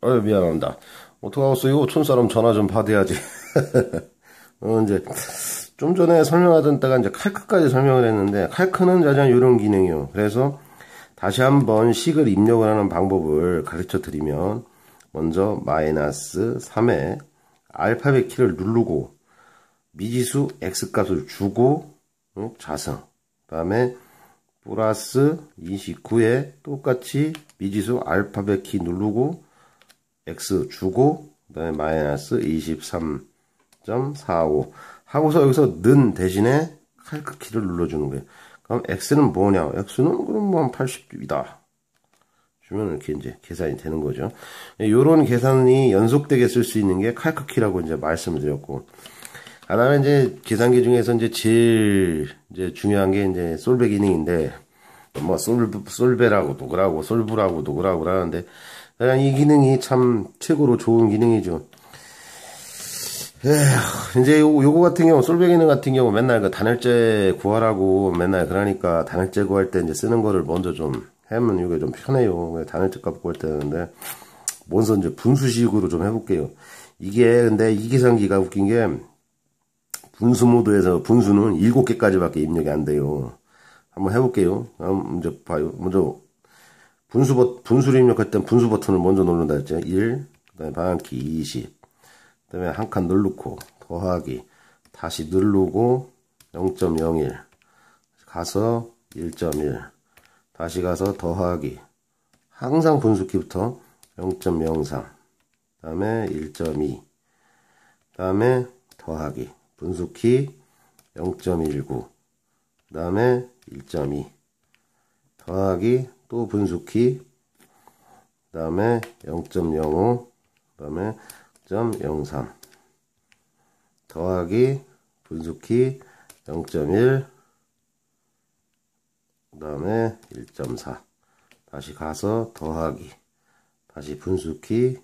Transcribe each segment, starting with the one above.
미안합니다. 어떡하겠어. 이거 촌사람 전화 좀 받아야지. 이제, 좀 전에 설명하던 때가 이제 칼크까지 설명을 했는데, 칼크는 짜잔 이런 기능이요. 그래서 다시 한번 식을 입력을 하는 방법을 가르쳐 드리면, 먼저 마이너스 3에 알파벳 키를 누르고, 미지수 x 값을 주고, 자성. 그 다음에 플러스 29에 똑같이 미지수 알파벳 키 누르고, x 주고, 그 다음에 마이너스 23.45 하고서 여기서 는 대신에 칼크 키를 눌러주는 거예요. 그럼 x는 뭐냐? x는 그럼 뭐 한 80이다. 주면 이렇게 이제 계산이 되는 거죠. 요런 계산이 연속되게 쓸 수 있는 게 칼크 키라고 이제 말씀을 드렸고, 그다음에 이제 계산기 중에서 이제 제일 이제 중요한 게 이제 솔베 기능인데, 뭐 솔베라고도 그러고 솔브라고도 그러고 그러는데, 그냥 이 기능이 참 최고로 좋은 기능이죠. 이제 요거 같은 경우, 솔베 기능 같은 경우 맨날 그 단열재 구하라고 맨날 그러니까 단열재 구할 때 이제 쓰는 거를 먼저 좀 하면 이게 좀 편해요. 단열재 값 구할 때는데, 먼저 이제 분수식으로 좀 해볼게요. 이게 근데 이 계산기가 웃긴 게, 분수 모드에서 분수는 7개까지밖에 입력이 안 돼요. 한번 해볼게요. 이제 봐요. 먼저 분수를 입력할 땐 분수 버튼을 먼저 누른다 했죠. 1, 그 다음에 방향키 20, 그 다음에 한 칸 누르고 더하기, 다시 누르고 0.01 가서 1.1 다시 가서 더하기, 항상 분수키부터 0.03 그 다음에 1.2 그 다음에 더하기, 분수키 0.19 그 다음에 1.2 더하기, 또 분수키, 그 다음에 0.05 그 다음에 0.03 더하기, 분수키 0.1 그 다음에 1.4 다시 가서 더하기, 다시 분수키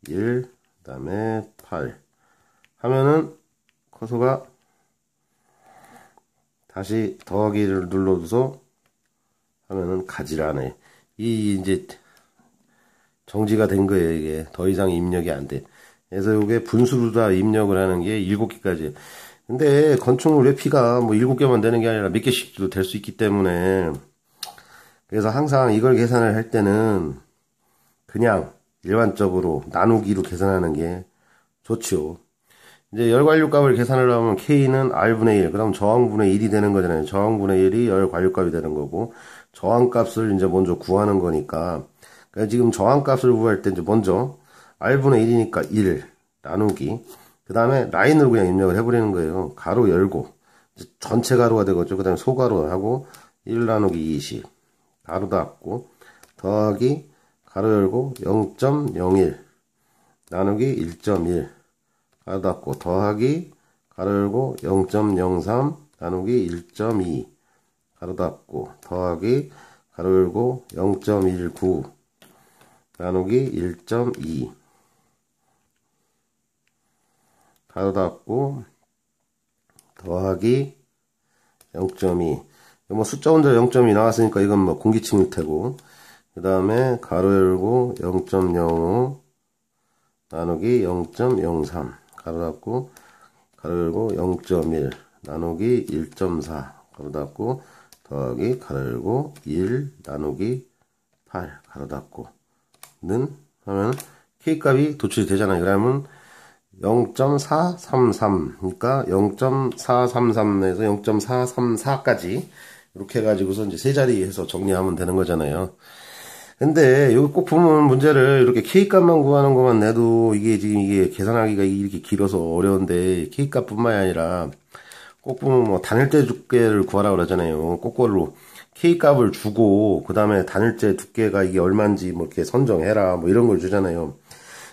1 그 다음에 8 하면은 커서가 다시 더하기를 눌러줘서 하면은 가지를 않아요. 이제 정지가 된 거예요. 이게 더 이상 입력이 안 돼. 그래서 이게 분수로 다 입력을 하는 게 7개까지. 근데 건축물 회피가 뭐 7개만 되는 게 아니라 몇 개씩도 될 수 있기 때문에, 그래서 항상 이걸 계산을 할 때는 그냥 일반적으로 나누기로 계산하는 게 좋죠. 이제 열관료값을 계산을 하면 K는 R분의 1, 그 다음 저항분의 1이 되는 거잖아요. 저항분의 1이 열관료값이 되는 거고, 저항값을 이제 먼저 구하는 거니까, 그러니까 지금 저항값을 구할 때 이제 먼저 R분의 1이니까 1 나누기, 그 다음에 라인으로 그냥 입력을 해버리는 거예요. 가로 열고, 전체 가로가 되겠죠. 그 다음에 소가로 하고, 1 나누기 20, 가로 닫고, 더하기, 가로 열고, 0.01 나누기 1.1 가로 닫고, 더하기, 가로 열고 0.03 나누기 1.2 가로 닫고, 더하기, 가로 열고 0.19 나누기 1.2 가로 닫고, 더하기 0.2. 뭐 숫자 혼자 0.2 나왔으니까 이건 뭐 공기층일 테고, 그 다음에 가로 열고 0.05 나누기 0.03 가로 닫고, 가로 열고 0.1 나누기 1.4 가로 닫고, 더하기 가로 열고 1 나누기 8 가로 닫고 는 하면 K값이 도출이 되잖아요. 그러면 0.433 그러니까 0.433에서 0.434까지 이렇게 해가지고서 이제 세 자리 해서 정리하면 되는 거잖아요. 근데 여기 꼭 보면 문제를 이렇게 K값만 구하는 것만 내도 이게 지금 이게 계산하기가 이렇게 길어서 어려운데, K값뿐만이 아니라 꼭 보면 뭐 단일재 두께를 구하라고 그러잖아요. 거꾸로 K값을 주고 그 다음에 단일재 두께가 이게 얼마인지 뭐 이렇게 선정해라 뭐 이런 걸 주잖아요.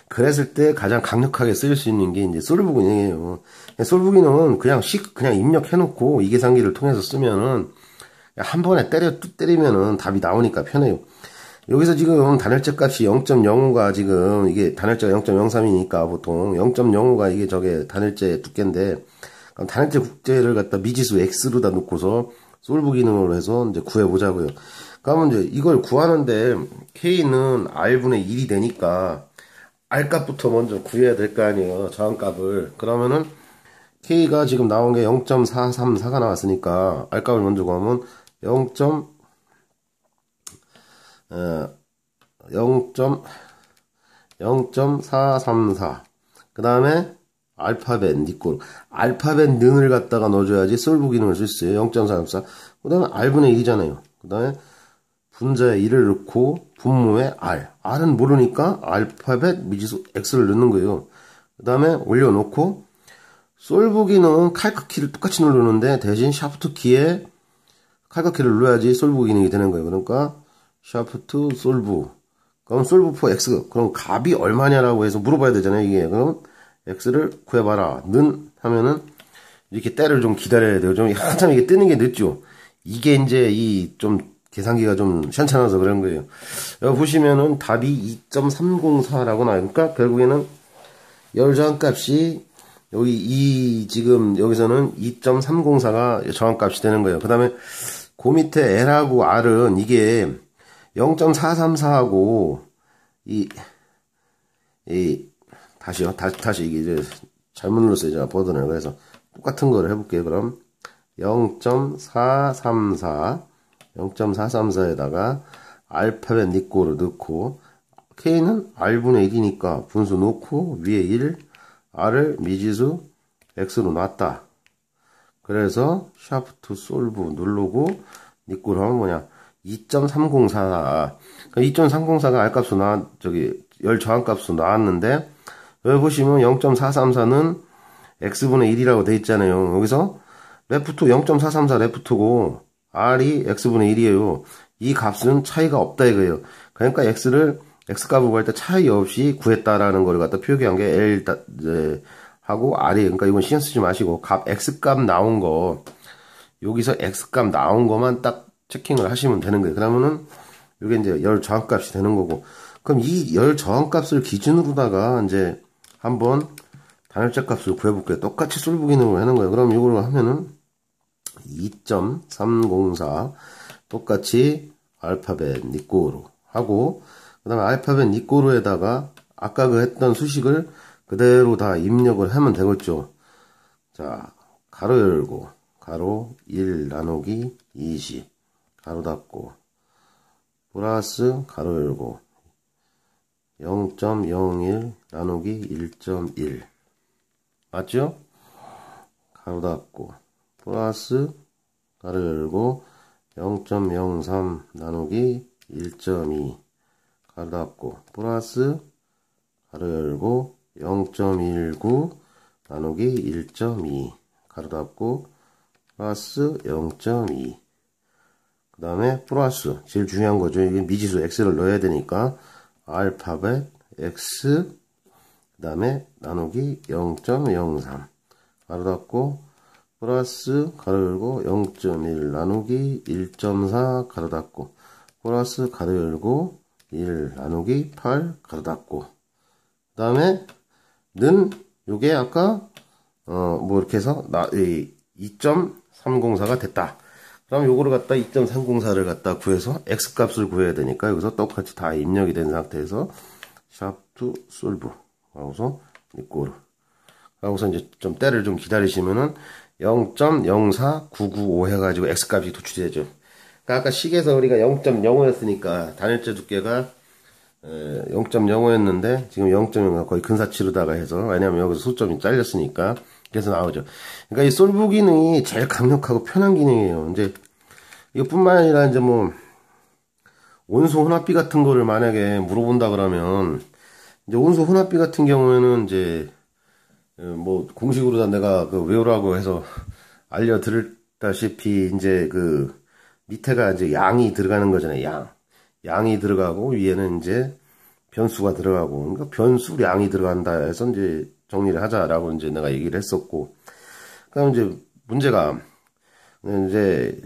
그랬을 때 가장 강력하게 쓰일 수 있는 게 이제 솔브 기능이에요. 솔브 기능은 그냥 입력해놓고 이 계산기를 통해서 쓰면은 한 번에 때리면은 답이 나오니까 편해요. 여기서 지금 단열재 값이 0.05가 지금 이게 단열재가 0.03이니까 보통 0.05가 이게 저게 단열재 두께인데, 그럼 단열재 두께를 갖다 미지수 x로다 놓고서 솔브 기능으로 해서 이제 구해보자고요. 그러면 이제 이걸 구하는데 K는 R분의 1이 되니까 R값부터 먼저 구해야 될 거 아니에요. 저항값을. 그러면은 K가 지금 나온 게 0.434가 나왔으니까 R값을 먼저 구하면 0. 0.434. 그 다음에 알파벳 니꼴. 알파벳 능을 갖다가 넣어줘야지 솔브 기능을 쓸 수 있어요. 0.434. 그 다음에 R분의 1이잖아요. 그 다음에 분자에 1을 넣고 분모에 R. R은 모르니까 알파벳 미지수 X를 넣는 거예요. 그 다음에 올려놓고 솔브 기능은 칼크 키를 똑같이 누르는데 대신 샤프트 키에 칼크 키를 눌러야지 솔브 기능이 되는 거예요. 그러니까 샤프트 솔브. 그럼 솔브 for X. 그럼 값이 얼마냐라고 해서 물어봐야 되잖아요. 이게. 그럼 X를 구해봐라. 는 하면은 이렇게 때를 좀 기다려야 돼요. 좀 한참 이게 뜨는 게 늦죠. 이게 이제 이 좀 계산기가 좀 시원찮아서 그런 거예요. 여기 보시면은 답이 2.304라고 나와요. 그러니까 결국에는 열 저항값이 여기 지금 여기서는 2.304가 저항값이 되는 거예요. 그 다음에 그 밑에 L하고 R은 이게 0.434하고 다시 이게 이제 잘못 눌렀어요. 제가 버튼을. 그래서 똑같은 거를 해볼게요. 그럼 0.434에다가 알파벳 니꼬를 넣고 K는 R분의 1이니까 분수 넣고 위에 1, R을 미지수 X로 놨다. 그래서 샤프트 솔브 누르고 니꼬를 하면 뭐냐 2.304. 2.304가 R값으로 열 저항값으로 나왔는데 여기 보시면 0.434는 X분의 1이라고 돼 있잖아요. 여기서 레프트 0.434 레프트고 R이 X분의 1이에요. 이 값은 차이가 없다 이거예요. 그러니까 X값을 구할 때 차이 없이 구했다라는 걸 갖다 표기한 게 L 하고 R이. 그러니까 이건 신경 쓰지 마시고 X값 나온 거 여기서 X값 나온 것만 딱 체킹을 하시면 되는 거예요. 그러면은 이게 이제 열 저항값이 되는 거고. 그럼 이 열 저항값을 기준으로다가 이제 한번 단열재 값을 구해볼게요. 똑같이 솔브 기능을 하는 거예요. 그럼 이걸 하면은 2.304 똑같이 알파벳 니꼬로 하고 그 다음에 알파벳 니꼬로에다가 아까 그 했던 수식을 그대로 다 입력을 하면 되겠죠. 자, 가로 열고 가로 1 나누기 20 가로 닫고 플러스 가로 열고 0.01 나누기 1.1 맞죠? 가로 닫고 플러스 가로 열고 0.03 나누기 1.2 가로 닫고 플러스 가로 열고 0.19 나누기 1.2 가로 닫고 플러스 0.2 그 다음에 플러스 제일 중요한 거죠. 이게 미지수 X를 넣어야 되니까 알파벳 X 그 다음에 나누기 0.03 가로 닫고 플러스 가로 열고 0.1 나누기 1.4 가로 닫고 플러스 가로 열고 1 나누기 8 가로 닫고 그 다음에 는 요게 아까 뭐 이렇게 해서 2.304가 됐다. 그럼 요거를 갖다 2.304를 갖다 구해서 X 값을 구해야 되니까 여기서 똑같이 다 입력이 된 상태에서 샵투 솔브 하고서 이꼴 하고서 이제 좀 때를 좀 기다리시면은 0.04995 해가지고 X 값이 도출이 되죠. 그러니까 아까 식에서 우리가 0.05였으니까 단열재 두께가 0.05였는데 지금 0.0가 거의 근사치로다가 해서 왜냐면 여기서 소점이 잘렸으니까 그래서 나오죠. 그러니까 이 솔브 기능이 제일 강력하고 편한 기능이에요. 이제 이것뿐만 아니라 이제 뭐 온소 혼합비 같은 거를 만약에 물어본다 그러면 이제 온소 혼합비 같은 경우에는 이제 뭐 공식으로 다 내가 그 외우라고 해서 알려드렸다시피 이제 그 밑에가 이제 양이 들어가는 거잖아요. 양이 들어가고 위에는 이제 변수가 들어가고 그러니까 변수량이 들어간다 해서 이제 정리를 하자라고 이제 내가 얘기를 했었고 그럼 이제 문제가 이제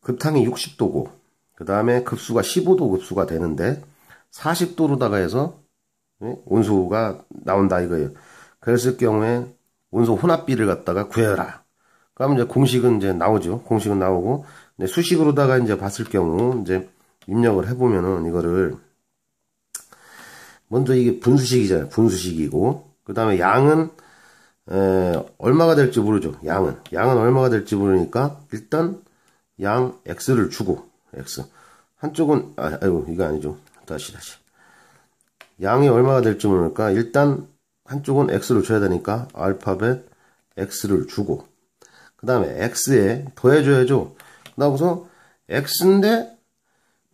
급탕이 60도고 그 다음에 급수가 15도 급수가 되는데 40도로다가 해서 온소가 나온다 이거예요. 그랬을 경우에 온소 혼합비를 갖다가 구해라. 그러면 이제 공식은 이제 나오죠. 공식은 나오고 수식으로다가 이제 봤을 경우 이제 입력을 해보면은 이거를 먼저 이게 분수식이잖아요. 분수식이고, 그 다음에 양은, 얼마가 될지 모르죠. 양은 얼마가 될지 모르니까, 일단, 양 x를 주고, x. 한쪽은, 아이고, 이거 아니죠. 다시. 양이 얼마가 될지 모르니까, 일단, 한쪽은 x를 줘야 되니까, 알파벳 x를 주고, 그 다음에 x에 더해줘야죠. 그다음서 x인데,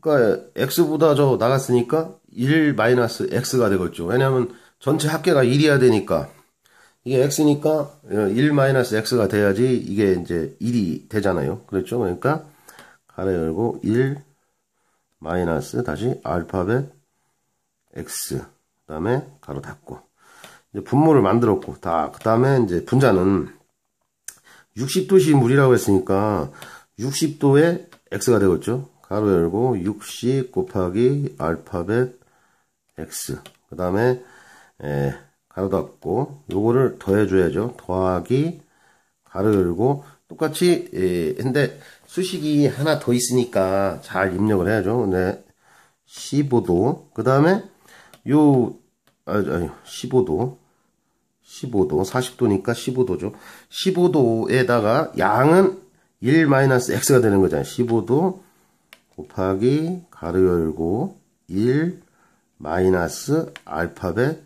그러니까 x보다 저 나갔으니까 1 마이너스 x가 되겠죠. 왜냐하면 전체 합계가 1이어야 되니까, 이게 x니까 1 마이너스 x가 돼야지 이게 이제 1이 되잖아요. 그렇죠? 그러니까 가로 열고 1 마이너스 다시 알파벳 x, 그 다음에 가로 닫고, 이제 분모를 만들었고, 그 다음에 이제 분자는 60도씨 물이라고 했으니까 60도에 x가 되겠죠. 가로 열고 60 곱하기 알파벳 x, 그 다음에 가로 닫고, 요거를 더해줘야죠. 더하기 가로 열고, 똑같이 근데 수식이 하나 더 있으니까 잘 입력을 해야죠. 네, 15도, 그 다음에 요 15도 40도니까 15도죠. 15도에다가 양은 1 마이너스 x가 되는 거잖아요. 15도 곱하기 가로 열고 1 마이너스 알파벳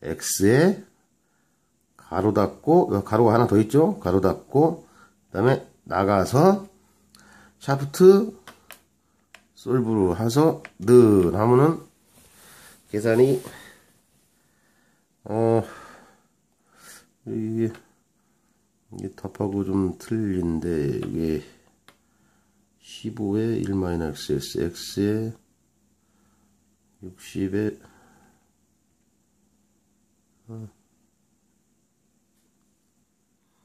x에 가로 닫고, 가로가 하나 더 있죠. 가로 닫고, 그 다음에 나가서 샤프트 솔브로 해서 늘 하면은 계산이 이게 답하고 좀 틀린데, 이게 15에 1 마이너스 x에 60에